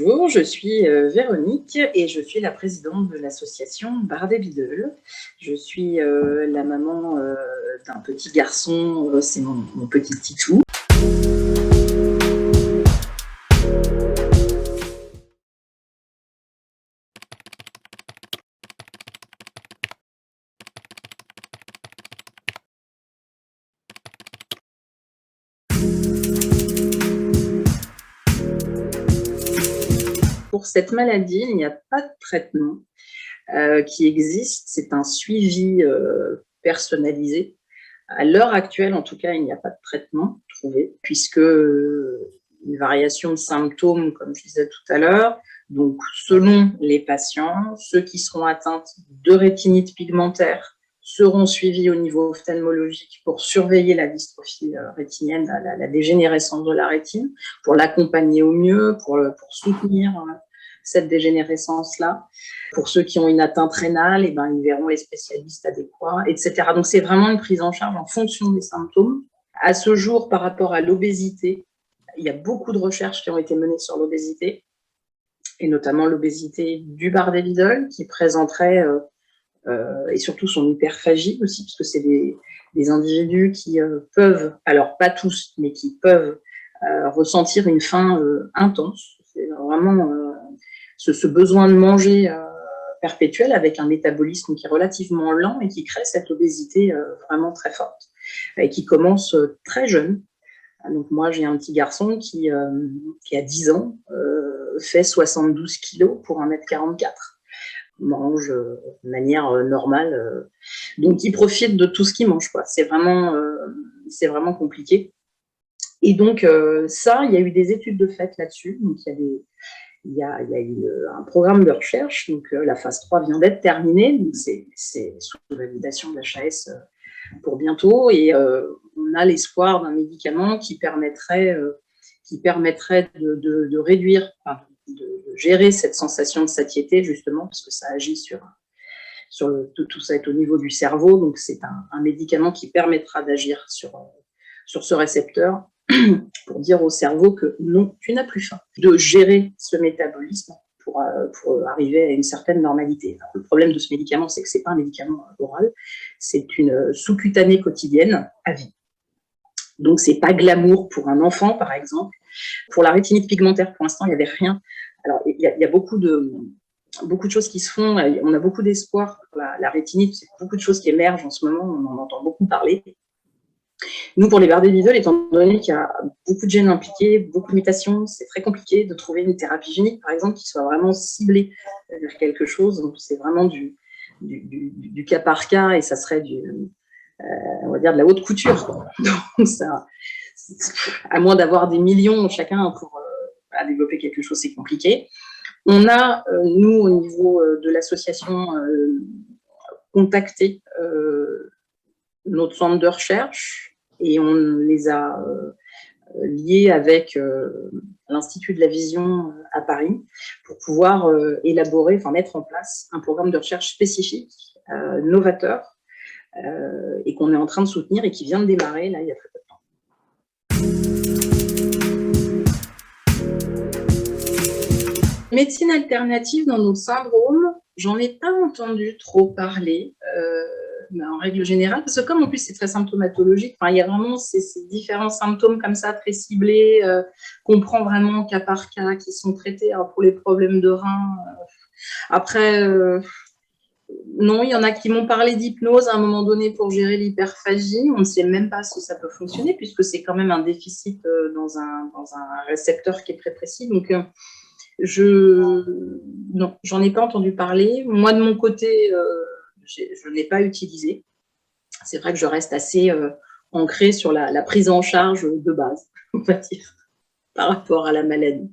Bonjour, je suis Véronique et je suis la présidente de l'association Bardé-Bidol. Je suis la maman d'un petit garçon, c'est mon petit titou. Pour cette maladie, il n'y a pas de traitement qui existe, c'est un suivi personnalisé. À l'heure actuelle, en tout cas, il n'y a pas de traitement trouvé, puisque une variation de symptômes, comme je disais tout à l'heure, donc selon les patients, ceux qui seront atteints de rétinite pigmentaire seront suivis au niveau ophtalmologique pour surveiller la dystrophie rétinienne, la dégénérescence de la rétine, pour l'accompagner au mieux, pour soutenir cette dégénérescence-là. Pour ceux qui ont une atteinte rénale, eh ben, ils verront les spécialistes adéquats, etc. Donc, c'est vraiment une prise en charge en fonction des symptômes. À ce jour, par rapport à l'obésité, il y a beaucoup de recherches qui ont été menées sur l'obésité, et notamment l'obésité du Bardet-Biedl, qui présenterait, et surtout son hyperphagie aussi, parce que c'est des individus qui peuvent, alors pas tous, mais qui peuvent ressentir une faim intense. C'est vraiment ce besoin de manger perpétuel avec un métabolisme qui est relativement lent et qui crée cette obésité vraiment très forte et qui commence très jeune. Donc moi, j'ai un petit garçon qui a 10 ans, fait 72 kilos pour 1m44, mange de manière normale. Donc il profite de tout ce qu'il mange, quoi. C'est vraiment compliqué. Et donc ça, il y a eu des études de fait là-dessus. Donc il y a eu un programme de recherche, donc la phase 3 vient d'être terminée, donc c'est sous validation de l'HAS pour bientôt, et on a l'espoir d'un médicament qui permettrait de réduire, enfin, de gérer cette sensation de satiété, justement, parce que ça agit sur tout ça est au niveau du cerveau, donc c'est un médicament qui permettra d'agir sur ce récepteur pour dire au cerveau que non, tu n'as plus faim, de gérer ce métabolisme pour arriver à une certaine normalité. Alors, le problème de ce médicament, c'est que ce n'est pas un médicament oral, c'est une sous-cutanée quotidienne à vie. Donc, ce n'est pas glamour pour un enfant, par exemple. Pour la rétinite pigmentaire, pour l'instant, il n'y avait rien. Alors, il y a beaucoup de choses qui se font. On a beaucoup d'espoir pour la rétinite. C'est beaucoup de choses qui émergent en ce moment. On en entend beaucoup parler. Nous, pour les Bardet-Biedl, étant donné qu'il y a beaucoup de gènes impliqués, beaucoup de mutations, c'est très compliqué de trouver une thérapie génique, par exemple, qui soit vraiment ciblée vers quelque chose. Donc, c'est vraiment du cas par cas, et ça serait on va dire de la haute couture, quoi. Donc, ça, à moins d'avoir des millions chacun pour développer quelque chose, c'est compliqué. On a, nous, au niveau de l'association, contacté notre centre de recherche, et on les a liés avec l'Institut de la Vision à Paris pour pouvoir mettre en place un programme de recherche spécifique, novateur, et qu'on est en train de soutenir et qui vient de démarrer là, il y a très peu de temps. Médecine alternative dans nos syndromes, j'en ai pas entendu trop parler. Mais en règle générale, parce que comme en plus c'est très symptomatologique, il y a vraiment ces différents symptômes comme ça, très ciblés, qu'on prend vraiment cas par cas, qui sont traités. Alors pour les problèmes de reins, après, non, il y en a qui m'ont parlé d'hypnose à un moment donné pour gérer l'hyperphagie. On ne sait même pas si ça peut fonctionner, puisque c'est quand même un déficit dans un récepteur qui est très précis. Donc, non, j'en ai pas entendu parler. Moi, de mon côté, je ne l'ai pas utilisé. C'est vrai que je reste assez ancrée sur la prise en charge de base, on va dire, par rapport à la maladie.